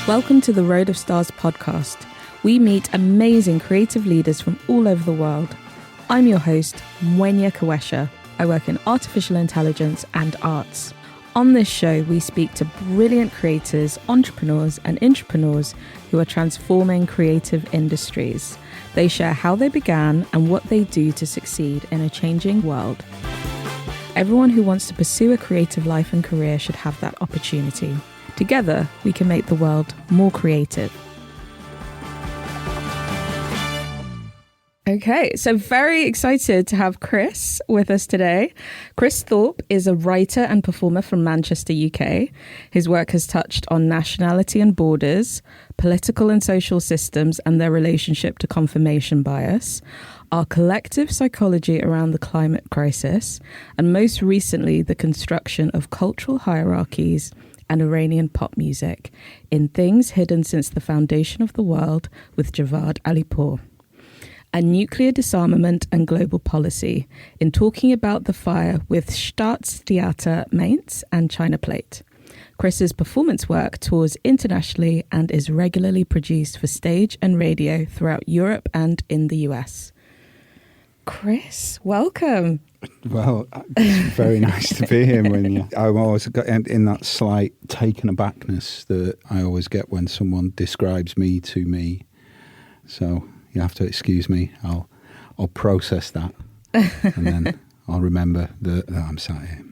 Welcome to the Road of Stars podcast. We meet amazing creative leaders from all over the world. I'm your host, Mwenya Kawesha. I work in artificial intelligence and arts. On this show, we speak to brilliant creators, entrepreneurs, and intrapreneurs who are transforming creative industries. They share how they began and what they do to succeed in a changing world. Everyone who wants to pursue a creative life and career should have that opportunity. Together, we can make the world more creative. Okay, so very excited to have Chris with us today. Chris Thorpe is a writer and performer from Manchester, UK. His work has touched on nationality and borders, political and social systems and their relationship to confirmation bias, our collective psychology around the climate crisis, and most recently, the construction of cultural hierarchies and Iranian pop music in Things Hidden Since the Foundation of the World with Javaad Alipoor. And nuclear disarmament and global policy in Talking About the Fire with Staatstheater, Mainz and China Plate. Chris's performance work tours internationally and is regularly produced for stage and radio throughout Europe and in the US. Chris, welcome. Well, it's very nice to be here. I'm always in that slight taken abackness that I always get when someone describes me to me. So you have to excuse me. I'll process that, and then I'll remember that I'm sat here.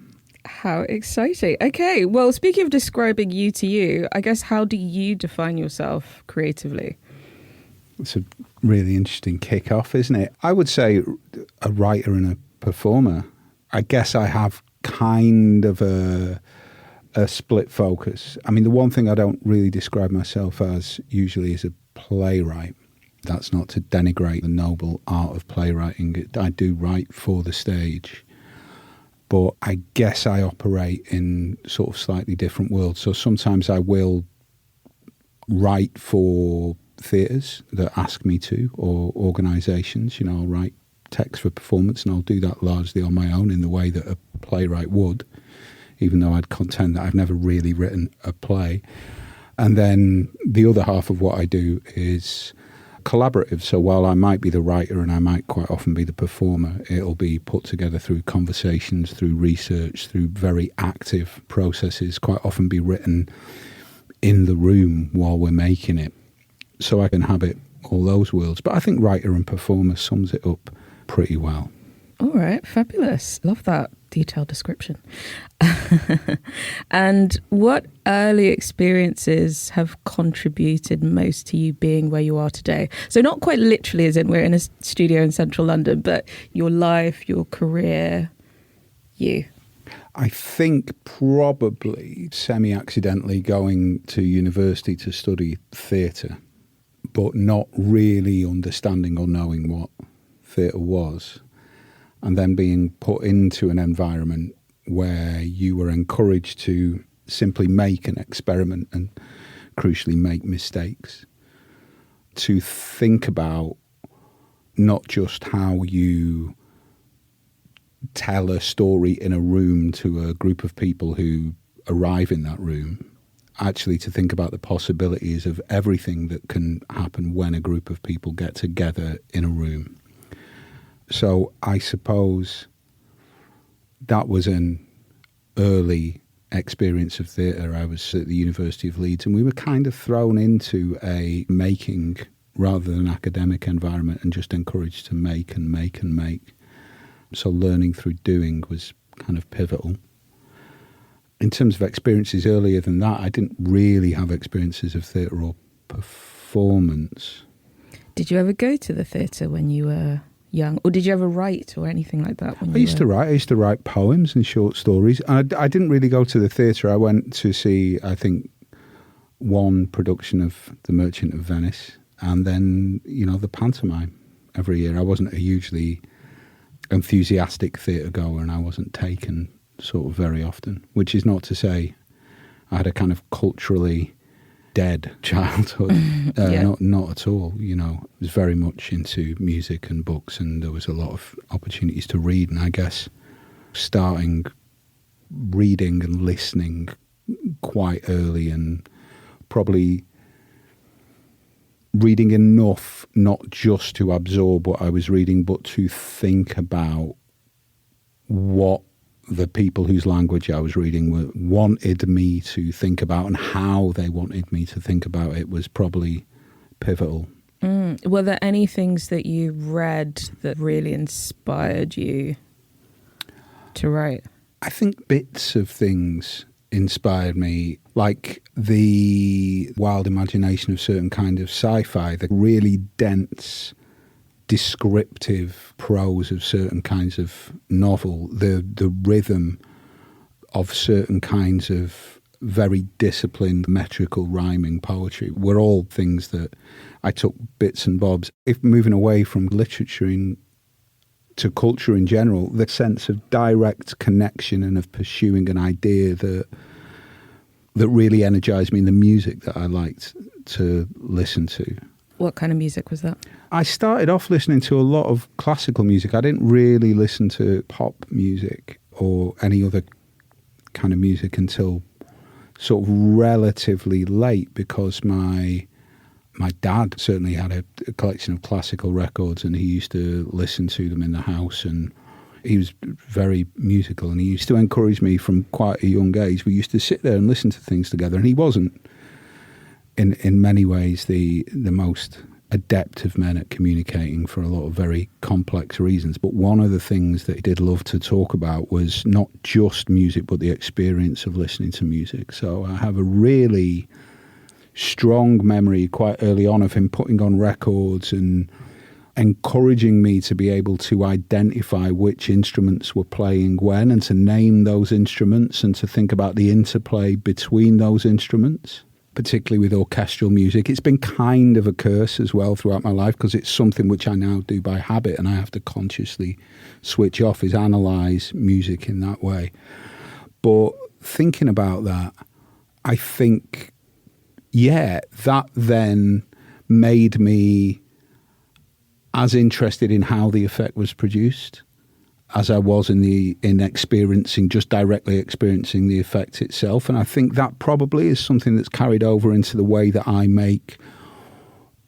How exciting. Okay, well, speaking of describing you to you, I guess how do you define yourself creatively? It's a really interesting kick-off, isn't it? I would say a writer and a performer. I guess I have kind of a split focus. I mean, the one thing I don't really describe myself as usually is a playwright. That's not to denigrate the noble art of playwriting. I do write for the stage. But I guess I operate in sort of slightly different worlds. So sometimes I will write for theatres that ask me to, or organisations. You know, I'll write text for performance, and I'll do that largely on my own in the way that a playwright would, even though I'd contend that I've never really written a play. And then the other half of what I do is collaborative. So while I might be the writer and I might quite often be the performer, it'll be put together through conversations, through research, through very active processes, quite often be written in the room while we're making it. So I inhabit all those worlds. But I think writer and performer sums it up pretty well. All right, fabulous. Love that detailed description. And what early experiences have contributed most to you being where you are today? So not quite literally as in we're in a studio in central London, but your life, your career, you. I think probably semi-accidentally going to university to study theatre, but not really understanding or knowing what theatre was. And then being put into an environment where you were encouraged to simply make an experiment and crucially make mistakes. To think about not just how you tell a story in a room to a group of people who arrive in that room, actually to think about the possibilities of everything that can happen when a group of people get together in a room. So I suppose that was an early experience of theatre. I was at the University of Leeds and we were kind of thrown into a making rather than academic environment and just encouraged to make and make and make. So learning through doing was kind of pivotal. In terms of experiences earlier than that, I didn't really have experiences of theatre or performance. Did you ever go to the theatre when you were young, or did you ever write or anything like that? I used to write poems and short stories. I didn't really go to the theatre. I went to see, I think, one production of The Merchant of Venice, and then, you know, the pantomime every year. I wasn't a hugely enthusiastic theatre goer, and I wasn't taken sort of very often, which is not to say I had a kind of culturally dead childhood. Not at all. You know, I was very much into music and books, and there was a lot of opportunities to read. And I guess starting reading and listening quite early, and probably reading enough not just to absorb what I was reading, but to think about what the people whose language I was reading wanted me to think about, and how they wanted me to think about it was probably pivotal. Were there any things that you read that really inspired you to write? I think bits of things inspired me, like the wild imagination of certain kind of sci-fi, the really dense, descriptive prose of certain kinds of novel, the rhythm of certain kinds of very disciplined metrical rhyming poetry were all things that I took bits and bobs. If moving away from literature to culture in general, the sense of direct connection and of pursuing an idea that really energized me in the music that I liked to listen to. What kind of music was that? I started off listening to a lot of classical music. I didn't really listen to pop music or any other kind of music until sort of relatively late, because my dad certainly had a collection of classical records, and he used to listen to them in the house, and he was very musical, and he used to encourage me from quite a young age. We used to sit there and listen to things together, and he wasn't in many ways the most adept of men at communicating for a lot of very complex reasons. But one of the things that he did love to talk about was not just music, but the experience of listening to music. So I have a really strong memory quite early on of him putting on records and encouraging me to be able to identify which instruments were playing when, and to name those instruments, and to think about the interplay between those instruments, particularly with orchestral music. It's been kind of a curse as well throughout my life, because it's something which I now do by habit, and I have to consciously switch off, is analyse music in that way. But thinking about that, I think, that then made me as interested in how the effect was produced as I was in experiencing, just directly experiencing the effect itself. And I think that probably is something that's carried over into the way that I make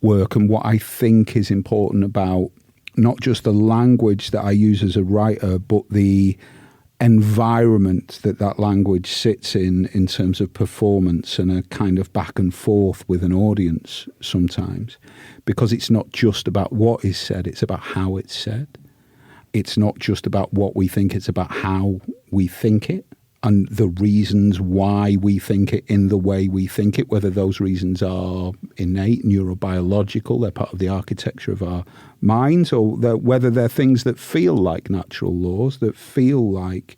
work, and what I think is important about not just the language that I use as a writer, but the environment that language sits in terms of performance and a kind of back and forth with an audience sometimes. Because it's not just about what is said, it's about how it's said. It's not just about what we think, it's about how we think it, and the reasons why we think it in the way we think it, whether those reasons are innate, neurobiological, they're part of the architecture of our minds, or whether they're things that feel like natural laws, that feel like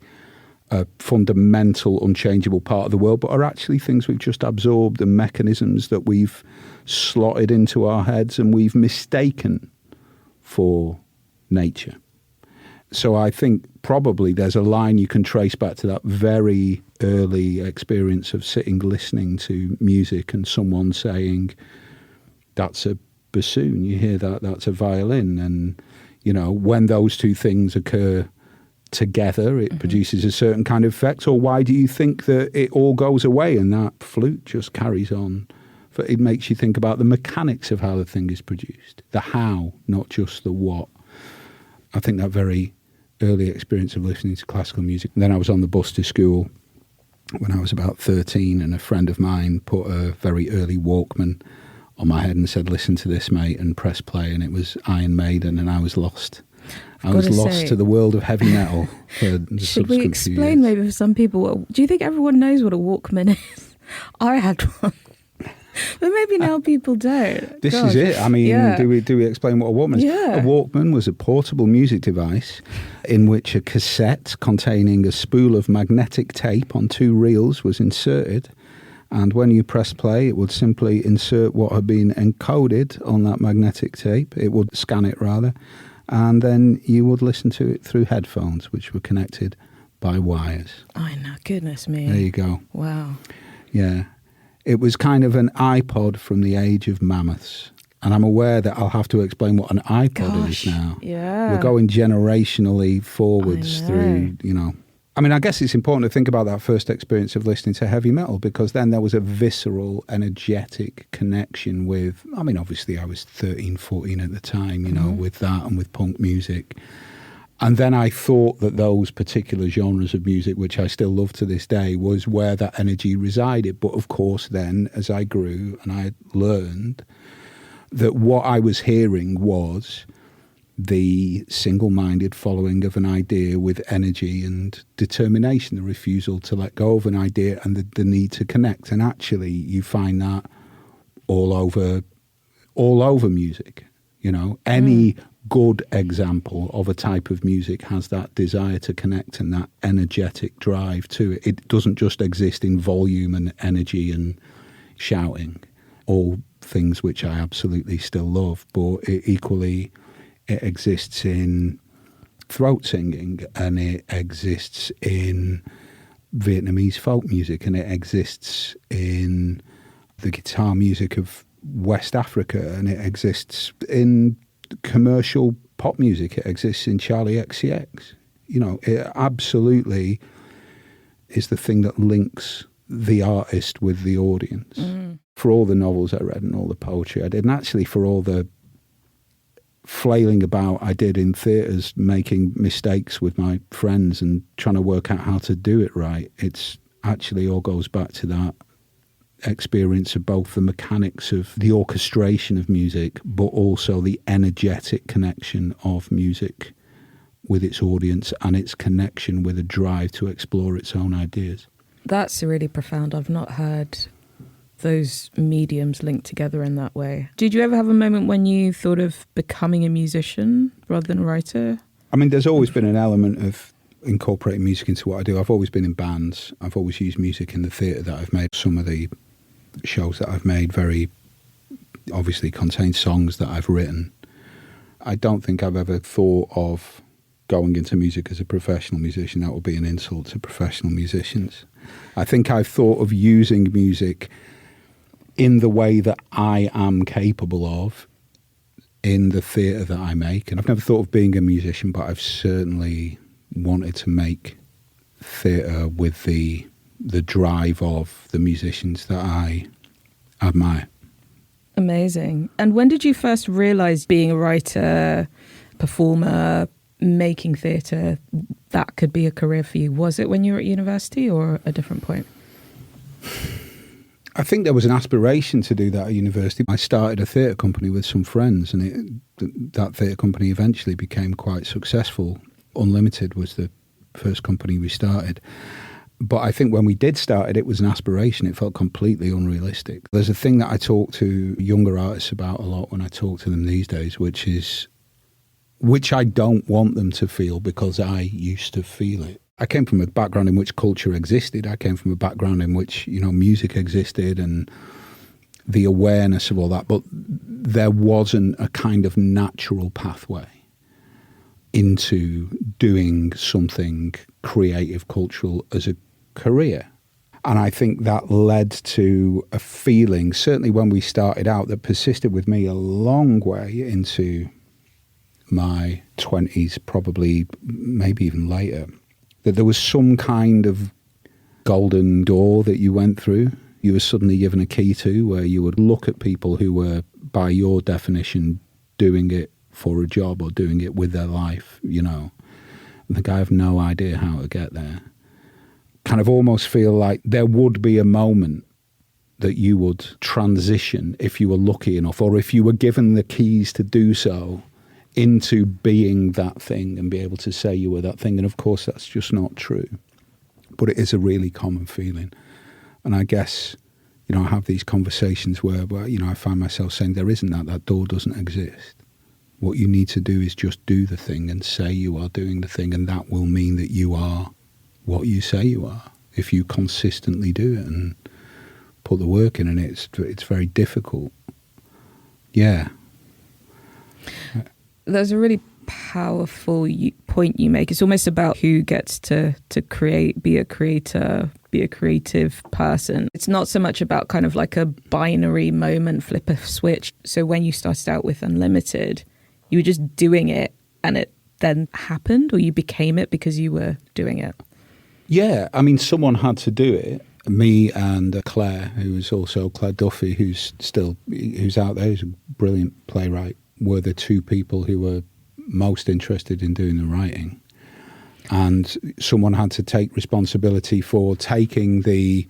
a fundamental, unchangeable part of the world, but are actually things we've just absorbed, and mechanisms that we've slotted into our heads and we've mistaken for nature. So I think probably there's a line you can trace back to that very early experience of sitting listening to music and someone saying, that's a bassoon, you hear that, that's a violin. And, you know, when those two things occur together, it produces a certain kind of effect. Or why do you think that it all goes away and that flute just carries on? It makes you think about the mechanics of how the thing is produced, the how, not just the what. I think that very early experience of listening to classical music. And then I was on the bus to school when I was about 13, and a friend of mine put a very early Walkman on my head and said, listen to this, mate, and press play. And it was Iron Maiden, and I was lost. I was lost to the world of heavy metal. Should we explain maybe for some people, do you think everyone knows what a Walkman is? I had one. But maybe now people don't. This is it. I mean, do we explain what a Walkman is? Yeah. A Walkman was a portable music device in which a cassette containing a spool of magnetic tape on two reels was inserted. And when you press play, it would simply insert what had been encoded on that magnetic tape. It would scan it, rather. And then you would listen to it through headphones, which were connected by wires. I know. Goodness me. There you go. Wow. Yeah. It was kind of an iPod from the age of mammoths. And I'm aware that I'll have to explain what an iPod is now. Yeah. We're going generationally forwards through, I mean, I guess it's important to think about that first experience of listening to heavy metal, because then there was a visceral, energetic connection with, I mean, obviously I was 13, 14 at the time, you know, with that and with punk music. And then I thought that those particular genres of music, which I still love to this day, was where that energy resided. But of course, then as I grew and I learned that what I was hearing was the single-minded following of an idea with energy and determination, the refusal to let go of an idea and the need to connect. And actually, you find that all over music. You know, any good example of a type of music has that desire to connect and that energetic drive to it. It doesn't just exist in volume and energy and shouting, all things which I absolutely still love, but it exists in throat singing, and it exists in Vietnamese folk music, and it exists in the guitar music of West Africa, and it exists in commercial pop music. It exists in Charlie XCX. You know, it absolutely is the thing that links the artist with the audience. For all the novels I read and all the poetry I did, and actually for all the flailing about I did in theatres, making mistakes with my friends and trying to work out how to do it right, it's actually all goes back to that experience of both the mechanics of the orchestration of music, but also the energetic connection of music with its audience and its connection with a drive to explore its own ideas. That's really profound. I've not heard those mediums linked together in that way. Did you ever have a moment when you thought of becoming a musician rather than a writer? I mean, there's always been an element of incorporating music into what I do. I've always been in bands. I've always used music in the theatre that I've made. Some of the shows that I've made very obviously contain songs that I've written. I don't think I've ever thought of going into music as a professional musician. That would be an insult to professional musicians. I think I've thought of using music in the way that I am capable of in the theatre that I make. And I've never thought of being a musician, but I've certainly wanted to make theatre with the drive of the musicians that I admire. Amazing. And when did you first realise being a writer, performer, making theatre, that could be a career for you? Was it when you were at university or a different point? I think there was an aspiration to do that at university. I started a theatre company with some friends, and that theatre company eventually became quite successful. Unlimited was the first company we started. But I think when we did start it, it was an aspiration. It felt completely unrealistic. There's a thing that I talk to younger artists about a lot when I talk to them these days, which I don't want them to feel because I used to feel it. I came from a background in which culture existed. I came from a background in which, you know, music existed and the awareness of all that. But there wasn't a kind of natural pathway into doing something creative, cultural as a career. And I think that led to a feeling, certainly when we started out, that persisted with me a long way into my 20s, probably maybe even later, that there was some kind of golden door that you went through. You were suddenly given a key to, where you would look at people who were, by your definition, doing it for a job or doing it with their life, you know, and think I have no idea how to get there. Kind of almost feel like there would be a moment that you would transition, if you were lucky enough, or if you were given the keys to do so, into being that thing and be able to say you were that thing. And of course, that's just not true. But it is a really common feeling. And I guess, you know, I have these conversations where you know, I find myself saying there isn't that door doesn't exist. What you need to do is just do the thing and say you are doing the thing, and that will mean that you are what you say you are if you consistently do it and put the work in. And it's very difficult. Yeah. There's a really powerful point you make. It's almost about who gets to create, be a creator, be a creative person. It's not so much about kind of like a binary moment, flip a switch. So when you started out with Unlimited, you were just doing it and it then happened, or you became it because you were doing it? Yeah, I mean, someone had to do it. Me and Claire, who's also Claire Duffy, who's out there, who's a brilliant playwright, were the two people who were most interested in doing the writing. And someone had to take responsibility for taking the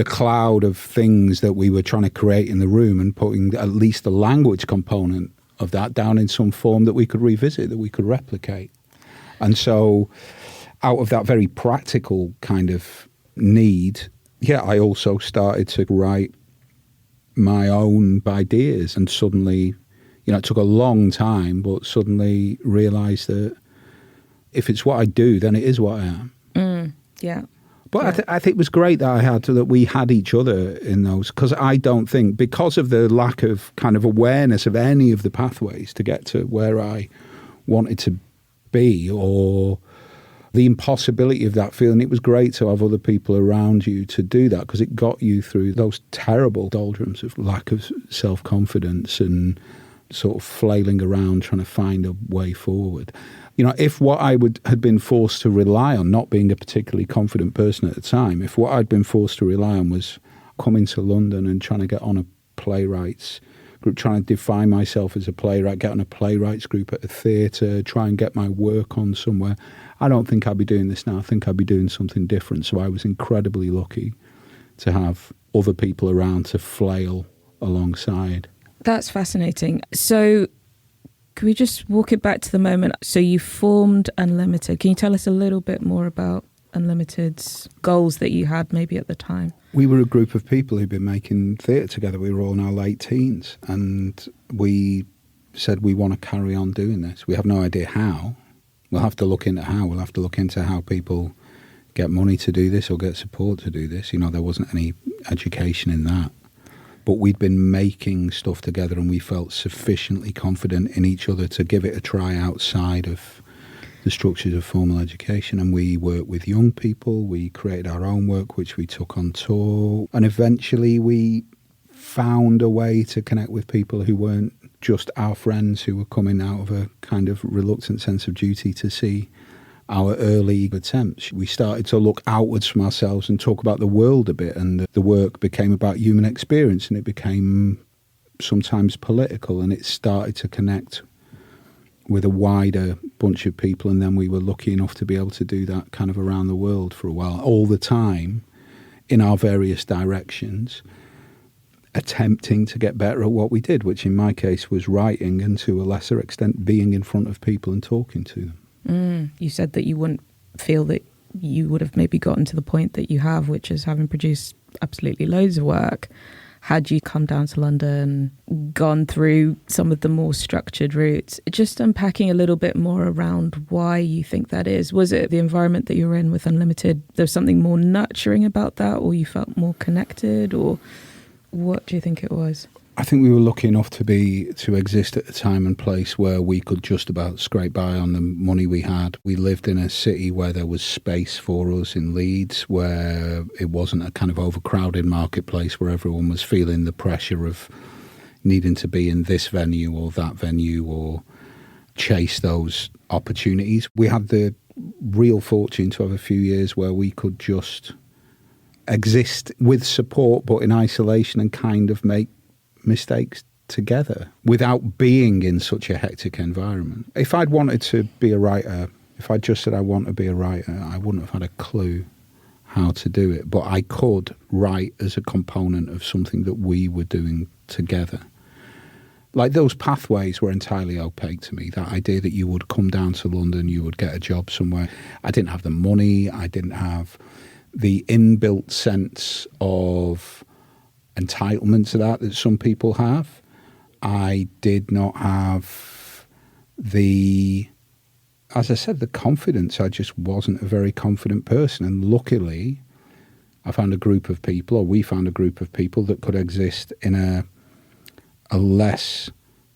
cloud of things that we were trying to create in the room and putting at least the language component of that down in some form that we could revisit, that we could replicate. And so out of that very practical kind of need, I also started to write my own ideas, and suddenly, it took a long time, but suddenly realised that if it's what I do, then it is what I am. Yeah. But I think it was great that we had each other in those, because I don't think, because of the lack of kind of awareness of any of the pathways to get to where I wanted to be, or the impossibility of that feeling, it was great to have other people around you to do that, because it got you through those terrible doldrums of lack of self-confidence and sort of flailing around trying to find a way forward. If what I had been forced to rely on, not being a particularly confident person at the time, if what I'd been forced to rely on was coming to London and trying to get on a playwrights group, trying to define myself as a playwright, get on a playwrights group at a theatre, try and get my work on somewhere, I don't think I'd be doing this now. I think I'd be doing something different. So I was incredibly lucky to have other people around to flail alongside. That's fascinating. So can we just walk it back to the moment? So you formed Unlimited. Can you tell us a little bit more about Unlimited's goals that you had maybe at the time? We were a group of people who'd been making theatre together. We were all in our late teens, and we said we want to carry on doing this. We have no idea how. We'll have to look into how. We'll have to look into how people get money to do this or get support to do this. There wasn't any education in that. But we'd been making stuff together, and we felt sufficiently confident in each other to give it a try outside of the structures of formal education. And we worked with young people. We created our own work, which we took on tour. And eventually we found a way to connect with people who weren't just our friends, who were coming out of a kind of reluctant sense of duty to see our early attempts. We started to look outwards from ourselves and talk about the world a bit, and the work became about human experience, and it became sometimes political, and it started to connect with a wider bunch of people. And then we were lucky enough to be able to do that kind of around the world for a while, all the time in our various directions, attempting to get better at what we did, which in my case was writing, and to a lesser extent being in front of people and talking to them. You said that you wouldn't feel that you would have maybe gotten to the point that you have, which is having produced absolutely loads of work, had you come down to London, gone through some of the more structured routes. Just unpacking a little bit more around why you think that is. Was it the environment that you were in with Unlimited? There's something more nurturing about that, or you felt more connected, or what do you think it was? I think we were lucky enough to exist at a time and place where we could just about scrape by on the money we had. We lived in a city where there was space for us in Leeds, where it wasn't a kind of overcrowded marketplace where everyone was feeling the pressure of needing to be in this venue or that venue or chase those opportunities. We had the real fortune to have a few years where we could just exist with support but in isolation and kind of make mistakes together without being in such a hectic environment. If I'd wanted to be a writer, if I just said I want to be a writer, I wouldn't have had a clue how to do it. But I could write as a component of something that we were doing together. Like, those pathways were entirely opaque to me. That idea that you would come down to London, you would get a job somewhere. I didn't have the money. I didn't have the inbuilt sense of entitlement to that some people have. I did not have as I said, the confidence. I just wasn't a very confident person. And luckily, I found a group of people, or we found a group of people that could exist in a less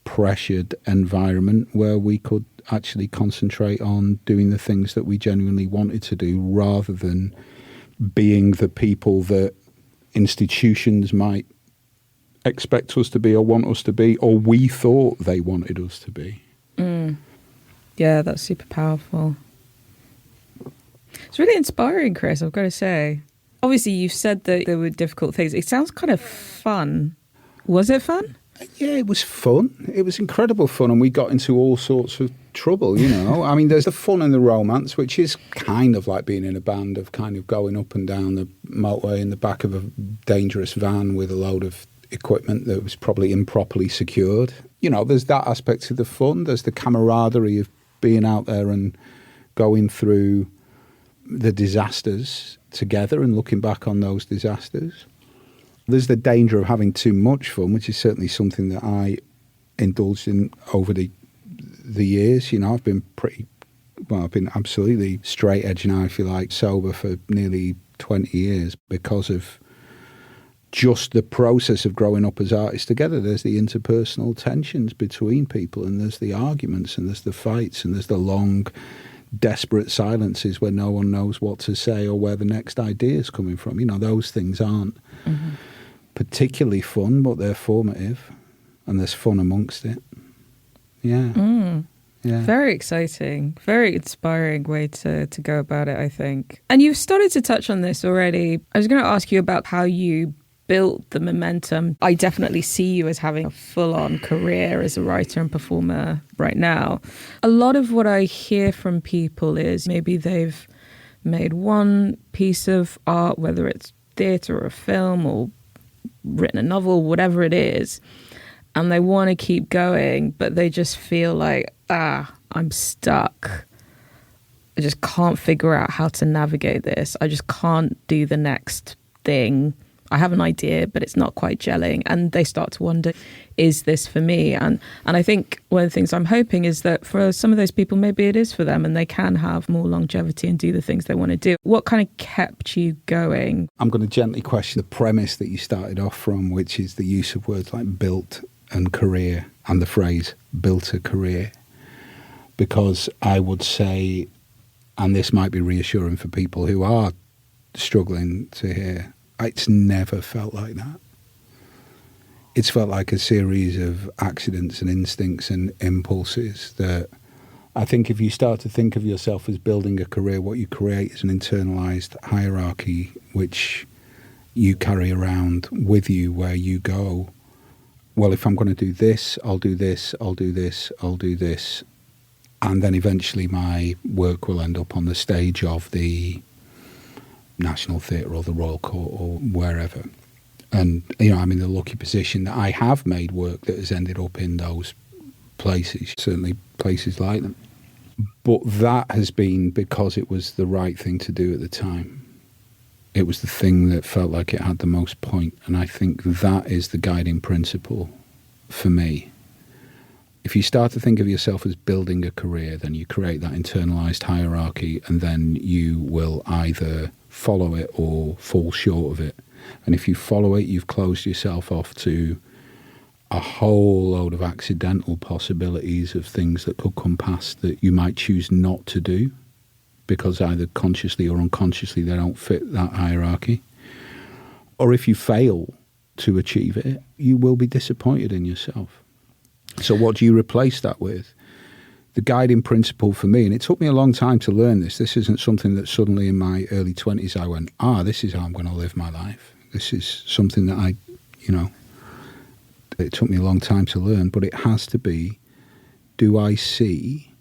pressured environment where we could actually concentrate on doing the things that we genuinely wanted to do, rather than being the people that institutions might expect us to be or want us to be, or we thought they wanted us to be. Yeah, that's super powerful. It's really inspiring, Chris, I've got to say. Obviously, you've said that there were difficult things. It sounds kind of fun. Was it fun? Yeah, it was fun. It was incredible fun, and we got into all sorts of trouble, you know. I mean, there's the fun and the romance, which is kind of like being in a band, of kind of going up and down the motorway in the back of a dangerous van with a load of equipment that was probably improperly secured. You know, there's that aspect of the fun. There's the camaraderie of being out there and going through the disasters together and looking back on those disasters. There's the danger of having too much fun, which is certainly something that I indulged in over the years. You know, I've been absolutely straight edge now, if you like, sober for nearly 20 years because of just the process of growing up as artists together. There's the interpersonal tensions between people, and there's the arguments, and there's the fights, and there's the long, desperate silences where no one knows what to say or where the next idea is coming from. You know, those things aren't particularly fun, but they're formative, and there's fun amongst it. Yeah. Yeah. Very exciting, very inspiring way to go about it, I think. And you've started to touch on this already. I was going to ask you about how you built the momentum. I definitely see you as having a full-on career as a writer and performer right now. A lot of what I hear from people is maybe they've made one piece of art, whether it's theatre or a film or written a novel, whatever it is, and they want to keep going, but they just feel like, I'm stuck. I just can't figure out how to navigate this. I just can't do the next thing. I have an idea, but it's not quite gelling. And they start to wonder, is this for me? And I think one of the things I'm hoping is that for some of those people, maybe it is for them and they can have more longevity and do the things they want to do. What kind of kept you going? I'm going to gently question the premise that you started off from, which is the use of words like built and career and the phrase built a career. Because I would say, and this might be reassuring for people who are struggling to hear, it's never felt like that. It's felt like a series of accidents and instincts and impulses that I think if you start to think of yourself as building a career, what you create is an internalized hierarchy which you carry around with you where you go, well, if I'm going to do this, I'll do this, I'll do this, I'll do this. And then eventually my work will end up on the stage of the National Theatre or the Royal Court or wherever. And, you know, I'm in the lucky position that I have made work that has ended up in those places, certainly places like them. But that has been because it was the right thing to do at the time. It was the thing that felt like it had the most point. And I think that is the guiding principle for me. If you start to think of yourself as building a career, then you create that internalized hierarchy, and then you will either follow it or fall short of it. And if you follow it, you've closed yourself off to a whole load of accidental possibilities of things that could come past that you might choose not to do because either consciously or unconsciously they don't fit that hierarchy. Or if you fail to achieve it, you will be disappointed in yourself. So what do you replace that with? The guiding principle for me, and it took me a long time to learn this. This isn't something that suddenly in my early 20s I went, this is how I'm going to live my life. This is something that it took me a long time to learn, but it has to be, do I see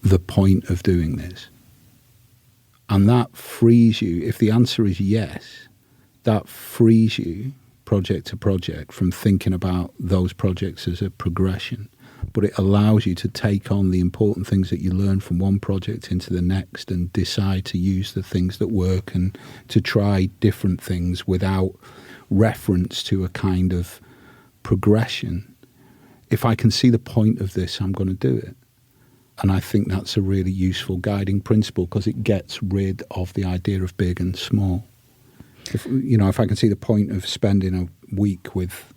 the point of doing this? And that frees you, if the answer is yes, that frees you project to project from thinking about those projects as a progression, but it allows you to take on the important things that you learn from one project into the next and decide to use the things that work and to try different things without reference to a kind of progression. If I can see the point of this, I'm going to do it. And I think that's a really useful guiding principle because it gets rid of the idea of big and small. If I can see the point of spending a week with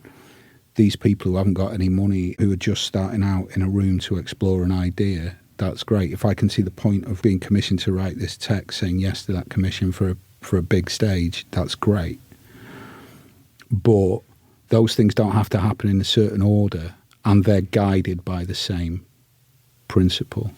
these people who haven't got any money, who are just starting out in a room to explore an idea, that's great. If I can see the point of being commissioned to write this text, saying yes to that commission for a big stage, that's great. But those things don't have to happen in a certain order, and they're guided by the same principle.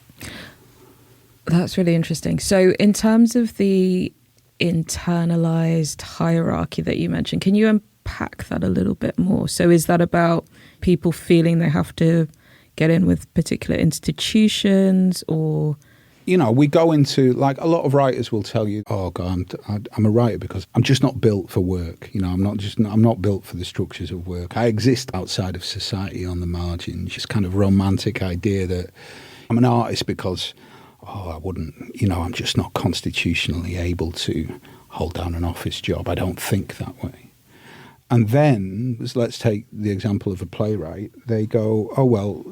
That's really interesting. So in terms of the internalized hierarchy that you mentioned, can you unpack that a little bit more? So is that about people feeling they have to get in with particular institutions, or... You know, we go into, like, a lot of writers will tell you, oh God, I'm a writer because I'm just not built for work. You know, I'm not built for the structures of work. I exist outside of society on the margins. This kind of romantic idea that I'm an artist because, I wouldn't, I'm just not constitutionally able to hold down an office job. I don't think that way. And then, let's take the example of a playwright. They go, oh, well,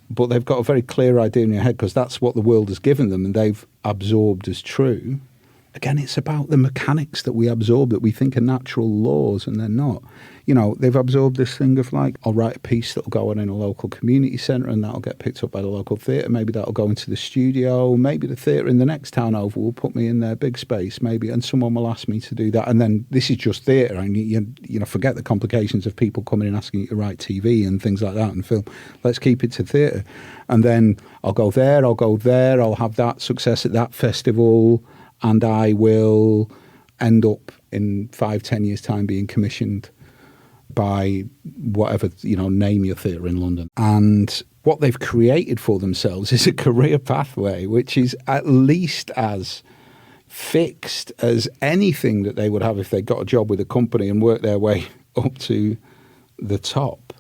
but they've got a very clear idea in their head because that's what the world has given them and they've absorbed as true. Again, it's about the mechanics that we absorb that we think are natural laws and they're not. They've absorbed this thing of, like, I'll write a piece that'll go on in a local community centre and that'll get picked up by the local theatre. Maybe that'll go into the studio. Maybe the theatre in the next town over will put me in their big space, maybe, and someone will ask me to do that. And then this is just theatre. And forget the complications of people coming and asking you to write TV and things like that and film. Let's keep it to theatre. And then I'll go there, I'll have that success at that festival, and I will end up in 5-10 years' time being commissioned by whatever, name your theatre in London. And what they've created for themselves is a career pathway which is at least as fixed as anything that they would have if they got a job with a company and worked their way up to the top.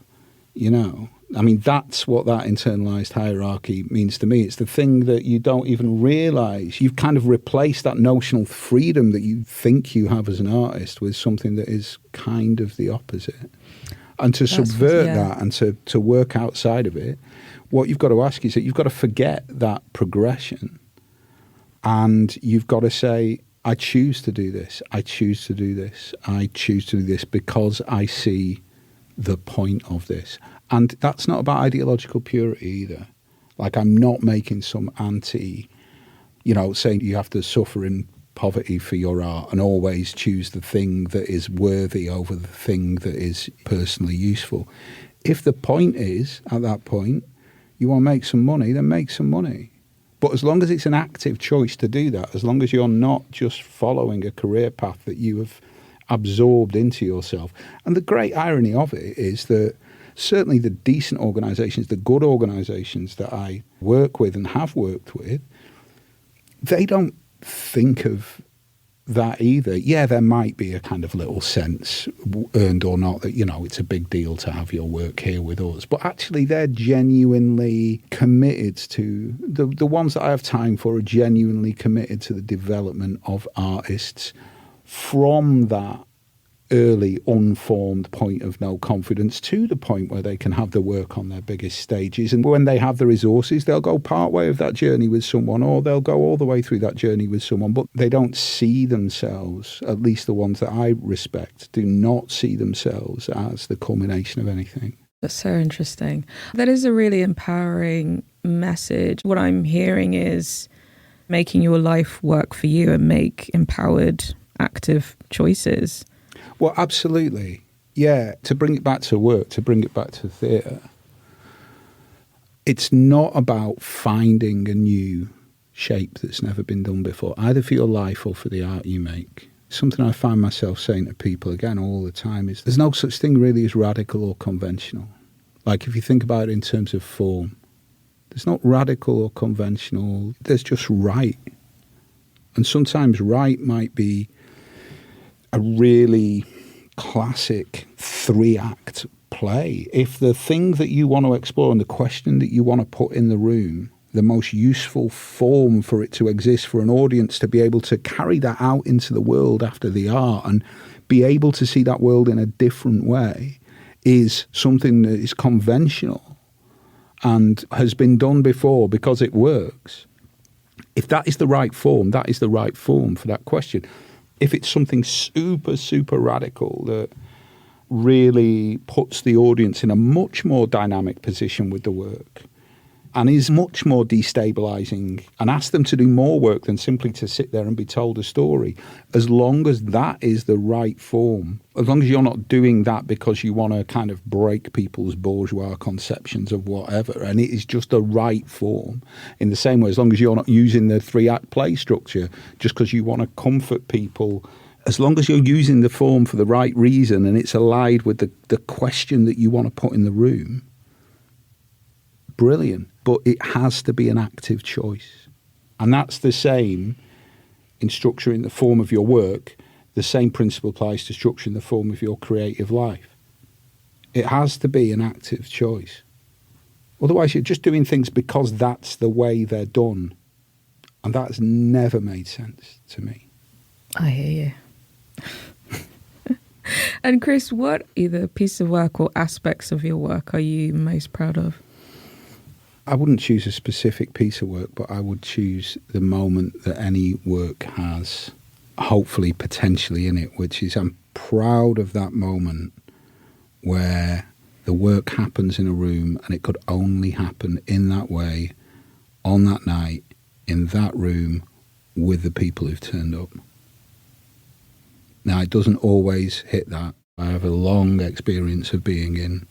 That's what that internalized hierarchy means to me. It's the thing that you don't even realize. You've kind of replaced that notional freedom that you think you have as an artist with something that is kind of the opposite. And to subvert that and to work outside of it, what you've got to ask is that you've got to forget that progression and you've got to say, I choose to do this. I choose to do this. I choose to do this because I see the point of this. And that's not about ideological purity either. Like, I'm not making some saying you have to suffer in poverty for your art and always choose the thing that is worthy over the thing that is personally useful. If the point is, at that point, you want to make some money, then make some money. But as long as it's an active choice to do that, as long as you're not just following a career path that you have absorbed into yourself. And the great irony of it is that certainly the decent organisations, the good organisations that I work with and have worked with, they don't think of that either. Yeah, there might be a kind of little sense, earned or not, that, it's a big deal to have your work here with us. But actually, they're genuinely committed to, the ones that I have time for are genuinely committed to the development of artists from that early unformed point of no confidence to the point where they can have the work on their biggest stages. And when they have the resources, they'll go part way of that journey with someone, or they'll go all the way through that journey with someone, but they don't see themselves, at least the ones that I respect, do not see themselves as the culmination of anything. That's so interesting. That is a really empowering message. What I'm hearing is making your life work for you and make empowered, active choices. Well, absolutely. Yeah, to bring it back to work, to bring it back to theatre, it's not about finding a new shape that's never been done before, either for your life or for the art you make. Something I find myself saying to people, again, all the time is there's no such thing really as radical or conventional. Like, if you think about it in terms of form, there's not radical or conventional, there's just right. And sometimes right might be a really classic 3-act play. If the thing that you want to explore and the question that you want to put in the room, the most useful form for it to exist for an audience to be able to carry that out into the world after the art and be able to see that world in a different way, is something that is conventional and has been done before because it works. If that is the right form, that is the right form for that question. If it's something super, super radical that really puts the audience in a much more dynamic position with the work, and is much more destabilising, and ask them to do more work than simply to sit there and be told a story, as long as that is the right form. As long as you're not doing that because you want to kind of break people's bourgeois conceptions of whatever, and it is just the right form. In the same way, as long as you're not using the 3-act play structure just because you want to comfort people, as long as you're using the form for the right reason and it's allied with the question that you want to put in the room, brilliant. But it has to be an active choice. And that's the same in structuring the form of your work. The same principle applies to structuring the form of your creative life. It has to be an active choice. Otherwise, you're just doing things because that's the way they're done. And that has never made sense to me. I hear you. And Chris, what either piece of work or aspects of your work are you most proud of? I wouldn't choose a specific piece of work, but I would choose the moment that any work has, hopefully potentially in it, which is I'm proud of that moment where the work happens in a room and it could only happen in that way, on that night, in that room, with the people who've turned up. Now, it doesn't always hit that. I have a long experience of being in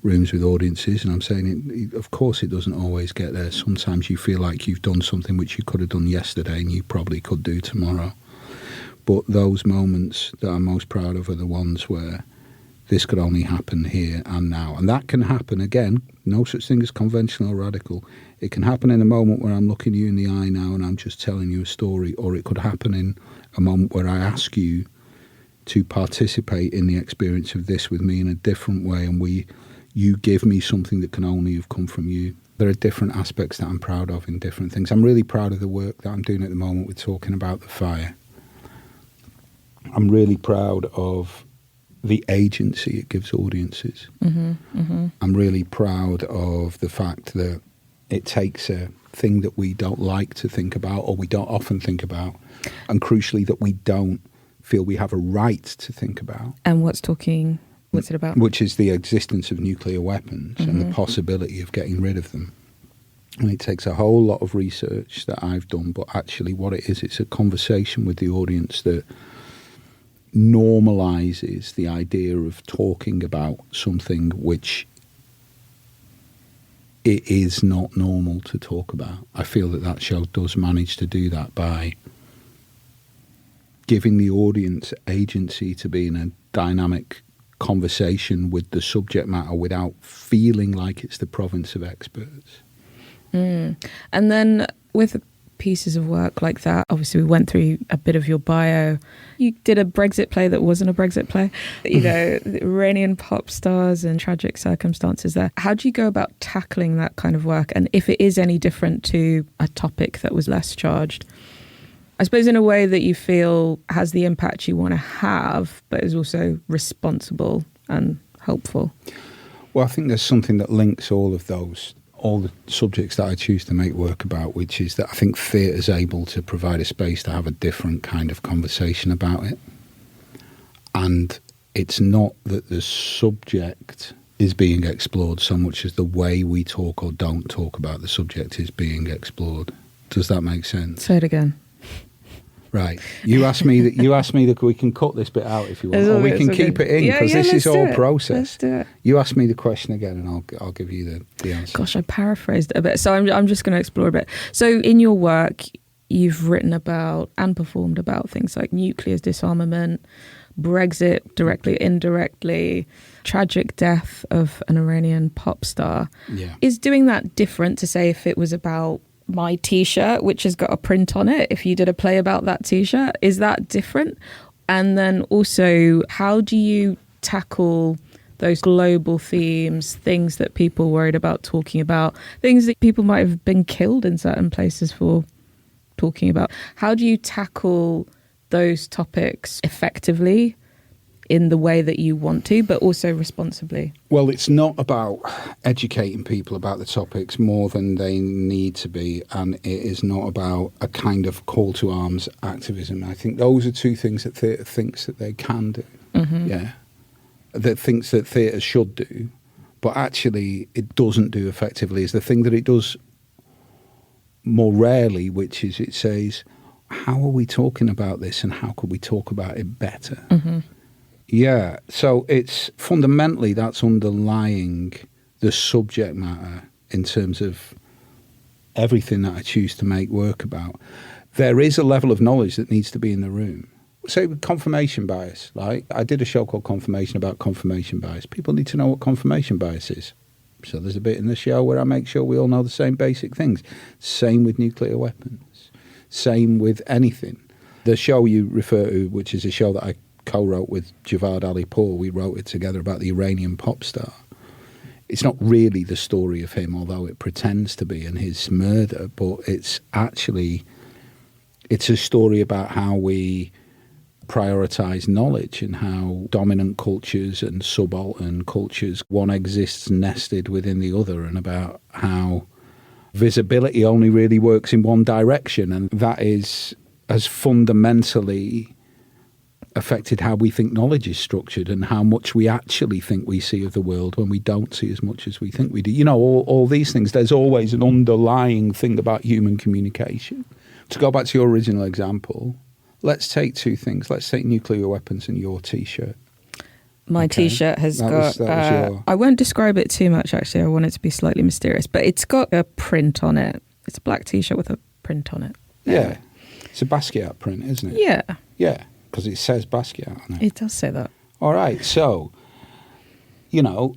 rooms with audiences, and I'm saying, of course, it doesn't always get there. Sometimes you feel like you've done something which you could have done yesterday and you probably could do tomorrow. But those moments that I'm most proud of are the ones where this could only happen here and now. And that can happen, again, no such thing as conventional or radical. It can happen in a moment where I'm looking you in the eye now and I'm just telling you a story, or it could happen in a moment where I ask you to participate in the experience of this with me in a different way, and you give me something that can only have come from you. There are different aspects that I'm proud of in different things. I'm really proud of the work that I'm doing at the moment with talking about the fire. I'm really proud of the agency it gives audiences. I'm really proud of the fact that it takes a thing that we don't like to think about, or we don't often think about, and crucially that we don't feel we have a right to think about. And what's it about? Which is the existence of nuclear weapons and the possibility of getting rid of them. And it takes a whole lot of research that I've done, but actually what it is, it's a conversation with the audience that normalises the idea of talking about something which it is not normal to talk about. I feel that show does manage to do that by giving the audience agency to be in a dynamic conversation with the subject matter without feeling like it's the province of experts. And then with pieces of work like that, obviously we went through a bit of your bio. You did a Brexit play that wasn't a Brexit play. You know, the Iranian pop stars and tragic circumstances there. How do you go about tackling that kind of work? And if it is any different to a topic that was less charged? I suppose in a way that you feel has the impact you want to have, but is also responsible and helpful. Well, I think there's something that links all the subjects that I choose to make work about, which is that I think theatre is able to provide a space to have a different kind of conversation about it. And it's not that the subject is being explored so much as the way we talk or don't talk about the subject is being explored. Does that make sense? Say it again. Right. You asked me that we can cut this bit out if you want, or we can keep it in, because this is all process. Let's do it. You ask me the question again and I'll give you the answer. Gosh, I paraphrased it a bit. So I'm just going to explore a bit. So in your work, you've written about and performed about things like nuclear disarmament, Brexit, directly, indirectly, tragic death of an Iranian pop star. Yeah. Is doing that different to say if it was about my T-shirt, which has got a print on it, if you did a play about that T-shirt, is that different? And then also, how do you tackle those global themes, things that people worried about talking about, things that people might have been killed in certain places for talking about? How do you tackle those topics effectively in the way that you want to, but also responsibly? Well, it's not about educating people about the topics more than they need to be, and it is not about a kind of call to arms activism. I think those are two things that theatre thinks that they can do. Yeah. That thinks that theatre should do, but actually it doesn't do effectively is the thing that it does more rarely, which is it says, how are we talking about this and how could we talk about it better? Mm-hmm. Yeah, so it's fundamentally that's underlying the subject matter in terms of everything that I choose to make work about. There is a level of knowledge that needs to be in the room. Say with confirmation bias, like I did a show called Confirmation about confirmation bias. People need to know what confirmation bias is. So there's a bit in the show where I make sure we all know the same basic things. Same with nuclear weapons. Same with anything. The show you refer to, which is a show that I co-wrote with Javaad Alipoor, we wrote it together about the Iranian pop star. It's not really the story of him, although it pretends to be, and his murder, but it's a story about how we prioritise knowledge and how dominant cultures and subaltern cultures, one exists nested within the other, and about how visibility only really works in one direction, and that has fundamentally affected how we think knowledge is structured and how much we actually think we see of the world when we don't see as much as we think we do. You know, all these things, there's always an underlying thing about human communication. To go back to your original example, let's take two things. Let's take nuclear weapons and your T-shirt. My T-shirt has got... I won't describe it too much, actually. I want it to be slightly mysterious. But it's got a print on it. It's a black T-shirt with a print on it. Yeah. It's a Basquiat print, isn't it? Yeah. Yeah, because it says Basquiat on it. It does say that. All right. So, you know,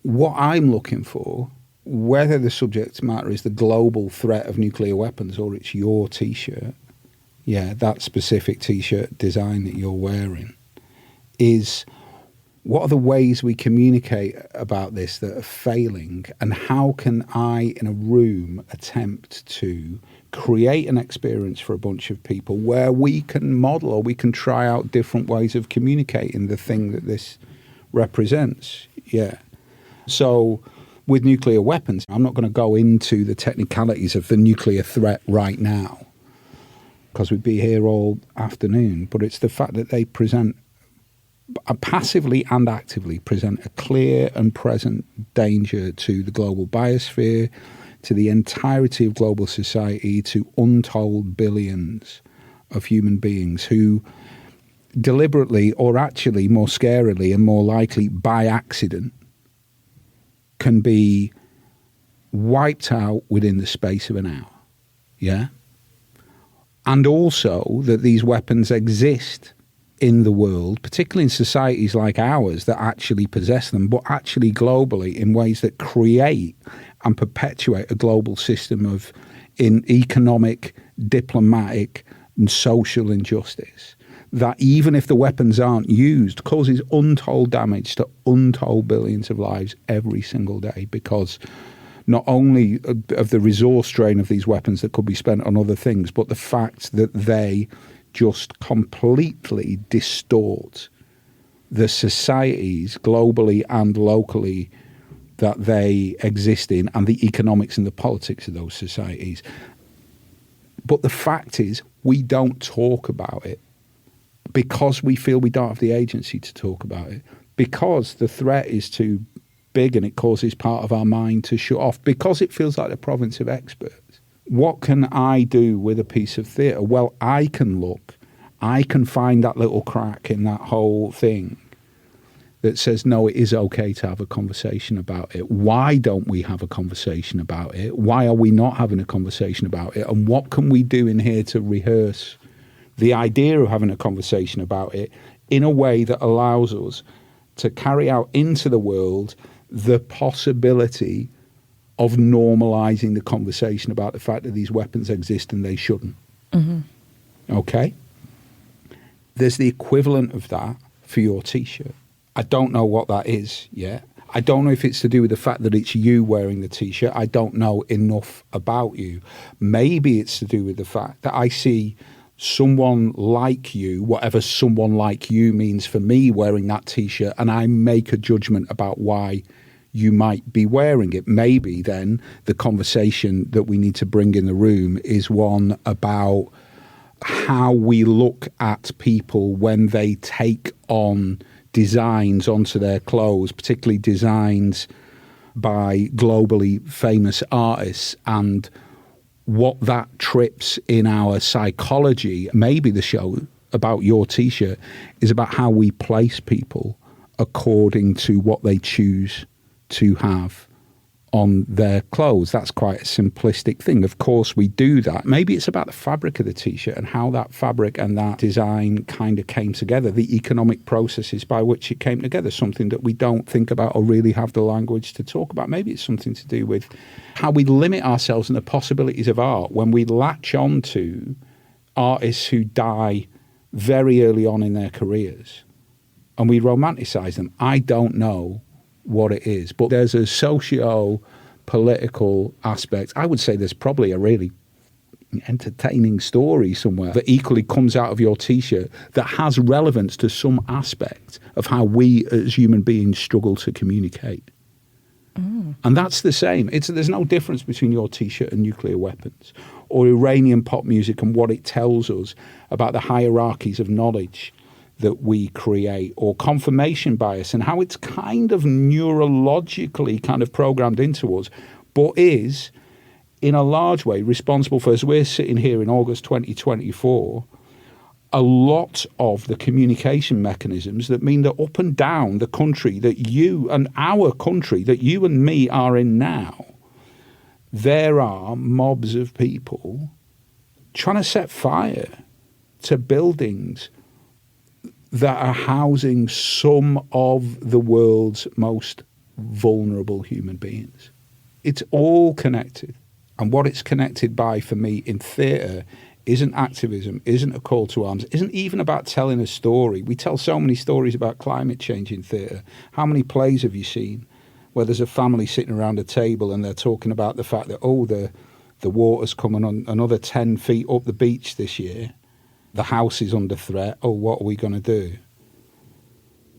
what I'm looking for, whether the subject matter is the global threat of nuclear weapons or it's your T-shirt, yeah, that specific T-shirt design that you're wearing, is what are the ways we communicate about this that are failing, and how can I, in a room, attempt to create an experience for a bunch of people where we can model or we can try out different ways of communicating the thing that this represents. Yeah. So with nuclear weapons, I'm not going to go into the technicalities of the nuclear threat right now, because we'd be here all afternoon, but it's the fact that they present, passively and actively present, a clear and present danger to the global biosphere, to the entirety of global society, to untold billions of human beings who deliberately, or actually more scarily and more likely by accident, can be wiped out within the space of an hour. Yeah? And also that these weapons exist in the world, particularly in societies like ours that actually possess them, but actually globally in ways that create and perpetuate a global system of in economic, diplomatic and social injustice that, even if the weapons aren't used, causes untold damage to untold billions of lives every single day, because not only of the resource drain of these weapons that could be spent on other things, but the fact that they just completely distort the societies globally and locally that they exist in, and the economics and the politics of those societies. But the fact is, we don't talk about it because we feel we don't have the agency to talk about it, because the threat is too big and it causes part of our mind to shut off, because it feels like the province of experts. What can I do with a piece of theatre? Well, I can look. I can find that little crack in that whole thing that says, no, it is okay to have a conversation about it. Why don't we have a conversation about it? Why are we not having a conversation about it? And what can we do in here to rehearse the idea of having a conversation about it in a way that allows us to carry out into the world the possibility of normalising the conversation about the fact that these weapons exist and they shouldn't. Mm-hmm. Okay? There's the equivalent of that for your T-shirt. I don't know what that is yet. I don't know if it's to do with the fact that it's you wearing the T-shirt. I don't know enough about you. Maybe it's to do with the fact that I see someone like you, whatever someone like you means for me, wearing that T-shirt, and I make a judgment about why you might be wearing it. Maybe then the conversation that we need to bring in the room is one about how we look at people when they take on designs onto their clothes, particularly designs by globally famous artists, and what that trips in our psychology. Maybe the show about your T-shirt is about how we place people according to what they choose to have on their clothes. That's quite a simplistic thing. Of course, we do that. Maybe it's about the fabric of the T-shirt and how that fabric and that design kind of came together, the economic processes by which it came together, something that we don't think about or really have the language to talk about. Maybe it's something to do with how we limit ourselves and the possibilities of art when we latch on to artists who die very early on in their careers and we romanticize them. I don't know what it is, but there's a socio-political aspect. I would say there's probably a really entertaining story somewhere that equally comes out of your T-shirt that has relevance to some aspect of how we as human beings struggle to communicate. And that's the same. There's no difference between your T-shirt and nuclear weapons or Iranian pop music and what it tells us about the hierarchies of knowledge that we create, or confirmation bias and how it's kind of neurologically kind of programmed into us, but is in a large way responsible for, as we're sitting here in August 2024, a lot of the communication mechanisms that mean that up and down the country that you and our country that you and me are in now, there are mobs of people trying to set fire to buildings that are housing some of the world's most vulnerable human beings. It's all connected. And what it's connected by for me in theatre isn't activism, isn't a call to arms, isn't even about telling a story. We tell so many stories about climate change in theatre. How many plays have you seen where there's a family sitting around a table and they're talking about the fact that, the water's coming on another 10 feet up the beach this year. The house is under threat. Oh, what are we going to do?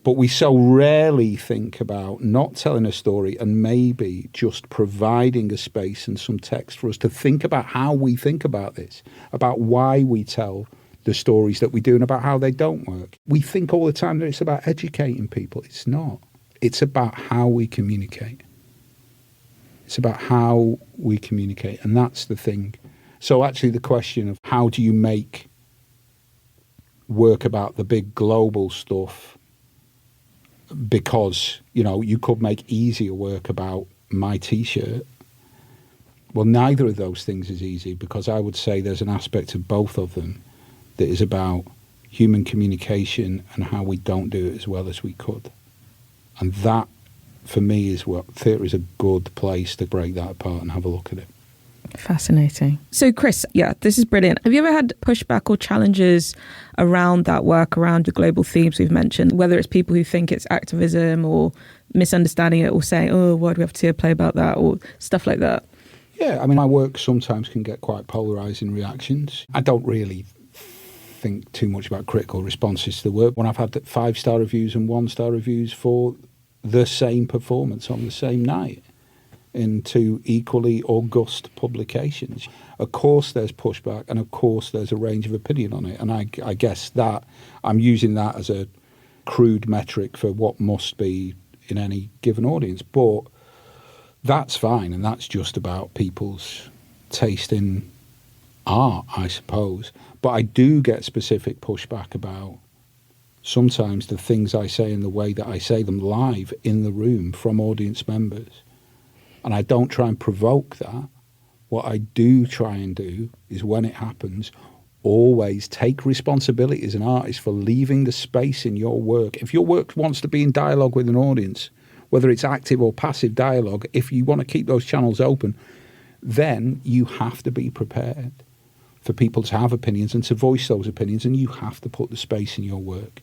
But we so rarely think about not telling a story and maybe just providing a space and some text for us to think about how we think about this, about why we tell the stories that we do and about how they don't work. We think all the time that it's about educating people. It's not. It's about how we communicate. It's about how we communicate. And that's the thing. So actually the question of how do you make work about the big global stuff, because you could make easier work about my T-shirt. Well, neither of those things is easy, because I would say there's an aspect of both of them that is about human communication and how we don't do it as well as we could. And that for me is what theatre is a good place to break that apart and have a look at it. Fascinating. So Chris, this is brilliant. Have you ever had pushback or challenges around that work, around the global themes we've mentioned, whether it's people who think it's activism or misunderstanding it or saying, oh, why do we have to see a play about that, or stuff like that? Yeah, I mean, my work sometimes can get quite polarising reactions. I don't really think too much about critical responses to the work. When I've had 5-star reviews and 1-star reviews for the same performance on the same night in 2 equally august publications. Of course there's pushback, and of course there's a range of opinion on it. And I guess that I'm using that as a crude metric for what must be in any given audience. But that's fine, and that's just about people's taste in art, I suppose. But I do get specific pushback about sometimes the things I say and the way that I say them live in the room from audience members. And I don't try and provoke that. What I do try and do is, when it happens, always take responsibility as an artist for leaving the space in your work. If your work wants to be in dialogue with an audience, whether it's active or passive dialogue, if you want to keep those channels open, then you have to be prepared for people to have opinions and to voice those opinions, and you have to put the space in your work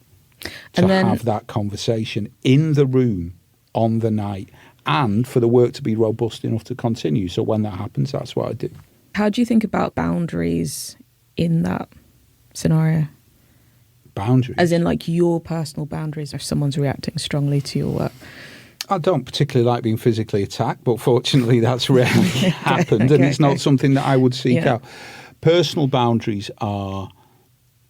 to have that conversation in the room on the night, and for the work to be robust enough to continue. So when that happens, that's what I do. How do you think about boundaries in that scenario? Boundaries? As in like your personal boundaries if someone's reacting strongly to your work? I don't particularly like being physically attacked, but fortunately that's rarely happened, and it's not something that I would seek out. Personal boundaries are,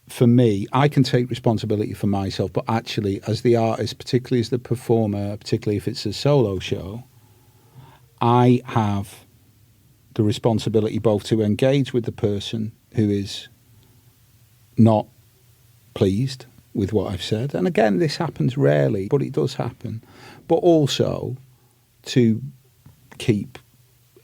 for me, I can take responsibility for myself, but actually as the artist, particularly as the performer, particularly if it's a solo show, I have the responsibility both to engage with the person who is not pleased with what I've said. And again, this happens rarely, but it does happen. But also to keep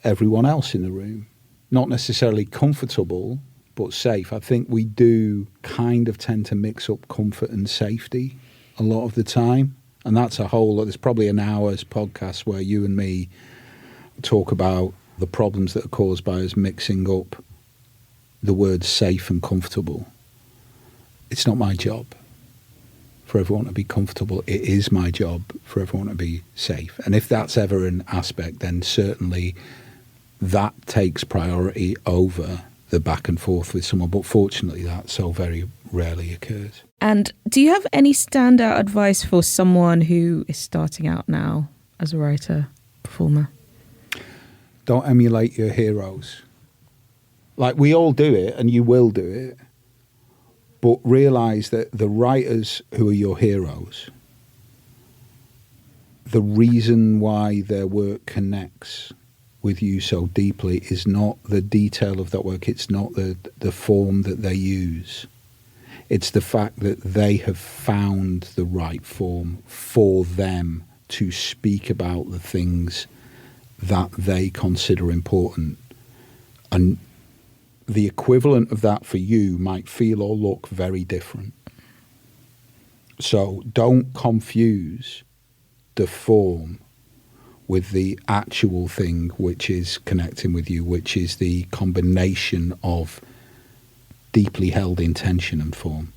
everyone else in the room, not necessarily comfortable, but safe. I think we do kind of tend to mix up comfort and safety a lot of the time. And that's there's probably an hour's podcast where you and me talk about the problems that are caused by us mixing up the words safe and comfortable. It's not my job for everyone to be comfortable. It is my job for everyone to be safe. And if that's ever an aspect, then certainly that takes priority over the back and forth with someone. But fortunately, that so very rarely occurs. And do you have any standout advice for someone who is starting out now as a writer, performer? Don't emulate your heroes. Like, we all do it, and you will do it. But realise that the writers who are your heroes, the reason why their work connects with you so deeply is not the detail of that work. It's not the form that they use. It's the fact that they have found the right form for them to speak about the things that they consider important. And the equivalent of that for you might feel or look very different. So don't confuse the form with the actual thing which is connecting with you, which is the combination of deeply held intention and form.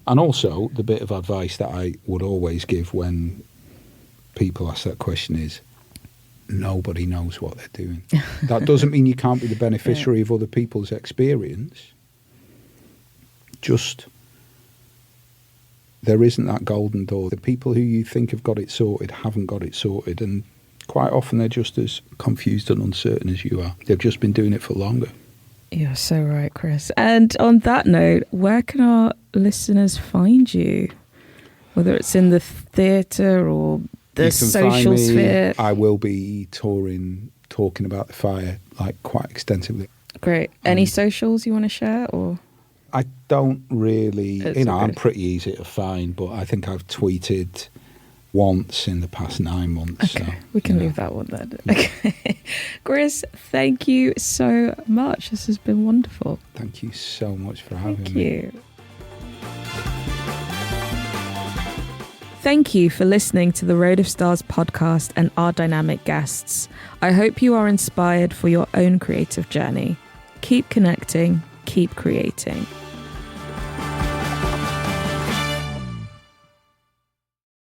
And also, the bit of advice that I would always give when people ask that question is, nobody knows what they're doing. That doesn't mean you can't be the beneficiary of other people's experience. Just, there isn't that golden door. The people who you think have got it sorted haven't got it sorted, and quite often they're just as confused and uncertain as you are. They've just been doing it for longer. You're so right, Chris. And on that note, where can our listeners find you? Whether it's in the theatre or the social sphere? I will be touring, talking about the fire, like, quite extensively. Great. Any socials you want to share, or? I don't really, I'm pretty easy to find, but I think I've tweeted once in the past 9 months. Okay, so, we can leave that one then. Okay. Chris, thank you so much. This has been wonderful. Thank you so much for having me. Thank you. Thank you for listening to the Road of Stars podcast and our dynamic guests. I hope you are inspired for your own creative journey. Keep connecting, keep creating.